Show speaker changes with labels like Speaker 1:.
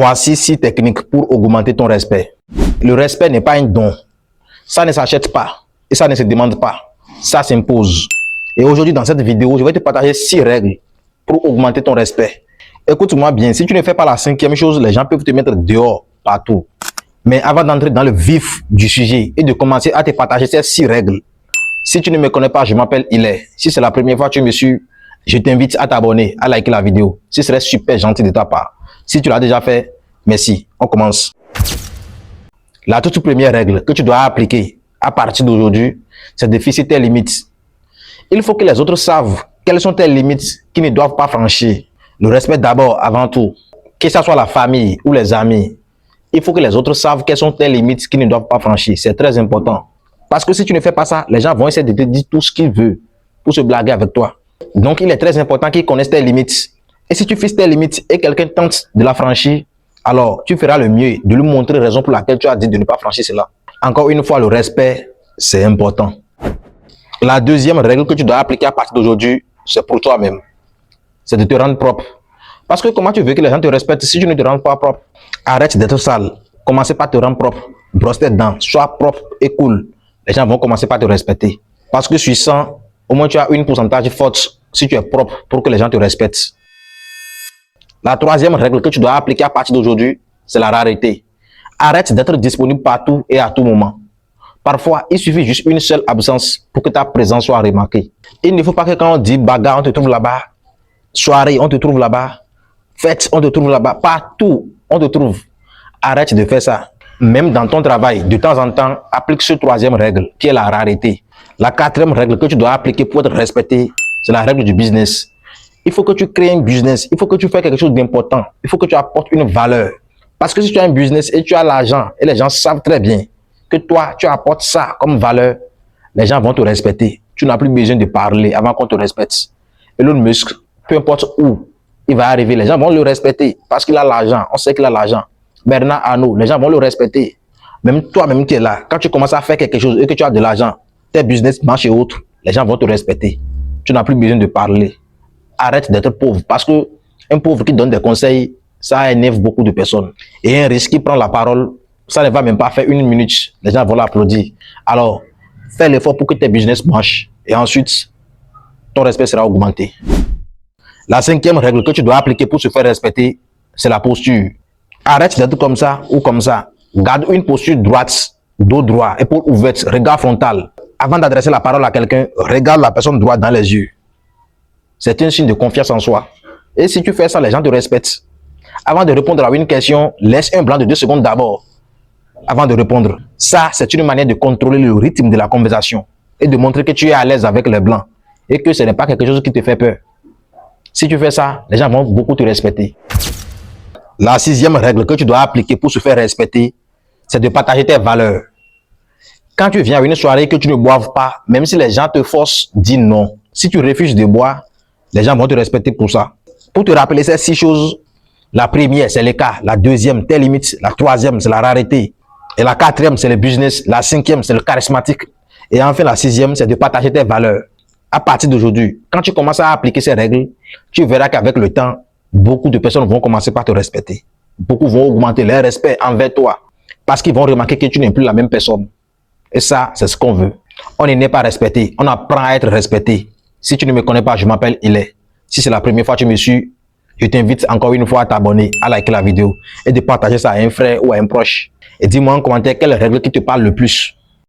Speaker 1: Voici 6 techniques pour augmenter ton respect. Le respect n'est pas un don. Ça ne s'achète pas et ça ne se demande pas. Ça s'impose. Et aujourd'hui, dans cette vidéo, je vais te partager 6 règles pour augmenter ton respect. Écoute-moi bien, si tu ne fais pas la 5e chose, les gens peuvent te mettre dehors partout. Mais avant d'entrer dans le vif du sujet et de commencer à te partager ces 6 règles, si tu ne me connais pas, je m'appelle Ile. Si c'est la première fois que tu me suis, je t'invite à t'abonner, à liker la vidéo. Ce serait super gentil de ta part. Si tu l'as déjà fait, merci. On commence. La toute première règle que tu dois appliquer à partir d'aujourd'hui, c'est de fixer tes limites. Il faut que les autres savent quelles sont tes limites qu'ils ne doivent pas franchir. Le respect d'abord, avant tout. Que ce soit la famille ou les amis, il faut que les autres savent quelles sont tes limites qu'ils ne doivent pas franchir. C'est très important. Parce que si tu ne fais pas ça, les gens vont essayer de te dire tout ce qu'ils veulent pour se blaguer avec toi. Donc, il est très important qu'ils connaissent tes limites. Et si tu fixes tes limites et quelqu'un tente de la franchir, alors tu feras le mieux de lui montrer la raison pour laquelle tu as dit de ne pas franchir cela. Encore une fois, le respect, c'est important. La deuxième règle que tu dois appliquer à partir d'aujourd'hui, c'est pour toi-même. C'est de te rendre propre. Parce que comment tu veux que les gens te respectent si tu ne te rends pas propre? Arrête d'être sale. Commencez par te rendre propre. Brosse tes dents. Sois propre et cool. Les gens vont commencer par te respecter. Parce que sur 100, au moins tu as une pourcentage forte si tu es propre pour que les gens te respectent. La troisième règle que tu dois appliquer à partir d'aujourd'hui, c'est la rareté. Arrête d'être disponible partout et à tout moment. Parfois, il suffit juste une seule absence pour que ta présence soit remarquée. Il ne faut pas que quand on dit bagarre, on te trouve là-bas. Soirée, on te trouve là-bas. Fête, on te trouve là-bas. Partout, on te trouve. Arrête de faire ça. Même dans ton travail, de temps en temps, applique cette troisième règle, qui est la rareté. La quatrième règle que tu dois appliquer pour être respecté, c'est la règle du business. Il faut que tu crées un business. Il faut que tu fasses quelque chose d'important. Il faut que tu apportes une valeur. Parce que si tu as un business et tu as l'argent, et les gens savent très bien que toi, tu apportes ça comme valeur, les gens vont te respecter. Tu n'as plus besoin de parler avant qu'on te respecte. Elon Musk, peu importe où il va arriver, les gens vont le respecter parce qu'il a l'argent. On sait qu'il a l'argent. Bernard Arnault, les gens vont le respecter. Même toi-même qui es là, quand tu commences à faire quelque chose et que tu as de l'argent, tes business marchent et autres, les gens vont te respecter. Tu n'as plus besoin de parler. Arrête d'être pauvre parce que un pauvre qui donne des conseils, ça énerve beaucoup de personnes. Et un riche qui prend la parole, ça ne va même pas faire une minute. Les gens vont l'applaudir. Alors, fais l'effort pour que tes business marchent. Et ensuite, ton respect sera augmenté. La cinquième règle que tu dois appliquer pour se faire respecter, c'est la posture. Arrête d'être comme ça ou comme ça. Garde une posture droite, dos droit, épaule ouverte, regard frontal. Avant d'adresser la parole à quelqu'un, regarde la personne droite dans les yeux. C'est un signe de confiance en soi. Et si tu fais ça, les gens te respectent. Avant de répondre à une question, laisse un blanc de 2 secondes d'abord. Avant de répondre. Ça, c'est une manière de contrôler le rythme de la conversation et de montrer que tu es à l'aise avec les blancs et que ce n'est pas quelque chose qui te fait peur. Si tu fais ça, les gens vont beaucoup te respecter. La sixième règle que tu dois appliquer pour se faire respecter, c'est de partager tes valeurs. Quand tu viens à une soirée et que tu ne boives pas, même si les gens te forcent, dis non. Si tu refuses de boire, les gens vont te respecter pour ça. Pour te rappeler ces 6 choses, la première, c'est l'écart. La deuxième, tes limites. La troisième, c'est la rareté. Et la quatrième, c'est le business. La cinquième, c'est le charismatique. Et enfin, la sixième, c'est de partager tes valeurs. À partir d'aujourd'hui, quand tu commences à appliquer ces règles, tu verras qu'avec le temps, beaucoup de personnes vont commencer par te respecter. Beaucoup vont augmenter leur respect envers toi. Parce qu'ils vont remarquer que tu n'es plus la même personne. Et ça, c'est ce qu'on veut. On n'est pas respecté. On apprend à être respecté. Si tu ne me connais pas, je m'appelle Ile. Si c'est la première fois que tu me suis, je t'invite encore une fois à t'abonner, à liker la vidéo et de partager ça à un frère ou à un proche. Et dis-moi en commentaire quelle règle qui te parle le plus.